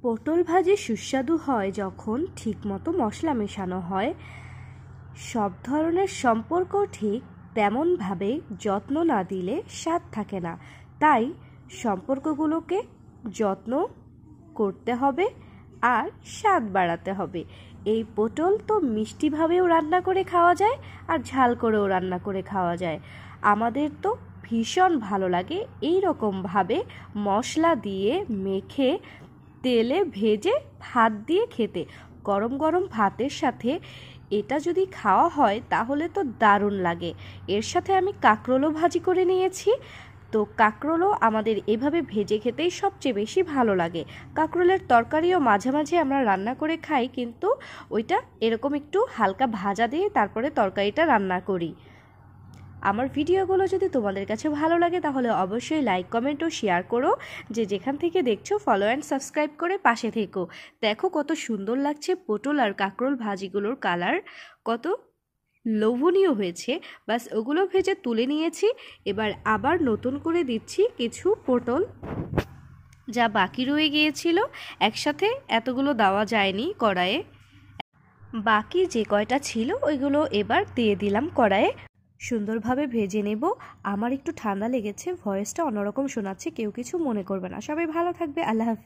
পটল ভাজি সুস্বাদু হয় যখন ঠিকমতো মশলা মেশানো হয়। সব ধরনের সম্পর্ক ঠিক তেমনভাবে যত্ন না দিলে স্বাদ থাকে না। তাই সম্পর্কগুলোকে যত্ন করতে হবে আর স্বাদ বাড়াতে হবে। এই পটল তো মিষ্টিভাবেও রান্না করে খাওয়া যায় আর ঝাল করেও রান্না করে খাওয়া যায়। আমাদের তো ভীষণ ভালো লাগে এই রকমভাবে মশলা দিয়ে মেখে তেলে ভেজে ভাত দিয়ে খেতে। গরম গরম ভাতের সাথে এটা যদি খাওয়া হয় তাহলে তো দারুণ লাগে। এর সাথে আমি কাঁকরোলও ভাজি করে নিয়েছি। তো কাঁকরোলও আমাদের এভাবে ভেজে খেতেই সবচেয়ে বেশি ভালো লাগে। কাঁকরোলের তরকারিও মাঝে মাঝে আমরা রান্না করে খাই, কিন্তু ওইটা এরকম একটু হালকা ভাজা দিয়ে তারপরে তরকারিটা রান্না করি। আমার ভিডিওগুলো যদি তোমাদের কাছে ভালো লাগে তাহলে অবশ্যই লাইক, কমেন্ট ও শেয়ার করো। যেখান থেকে দেখছো ফলো অ্যান্ড সাবস্ক্রাইব করে পাশে থেকো। দেখো কত সুন্দর লাগছে পটল আর কাঁকরোল ভাজিগুলোর কালার, কত লোভনীয় হয়েছে। বাস ওগুলো ভেজে তুলে নিয়েছি। এবার আবার নতুন করে দিচ্ছি কিছু পটল, যা বাকি রয়ে গিয়েছিল। একসাথে এতগুলো দেওয়া যায়নি কড়াইয়ে, বাকি যে কয়টা ছিল ওইগুলো এবার দিয়ে দিলাম কড়াইয়ে। সুন্দরভাবে ভেজে নেব। আমার একটু ঠান্ডা লেগেছে, ভয়েসটা অন্যরকম শোনাচ্ছে, কেউ কিছু মনে করবে না। সবাই ভালো থাকবে। আল্লাহ হাফেজ।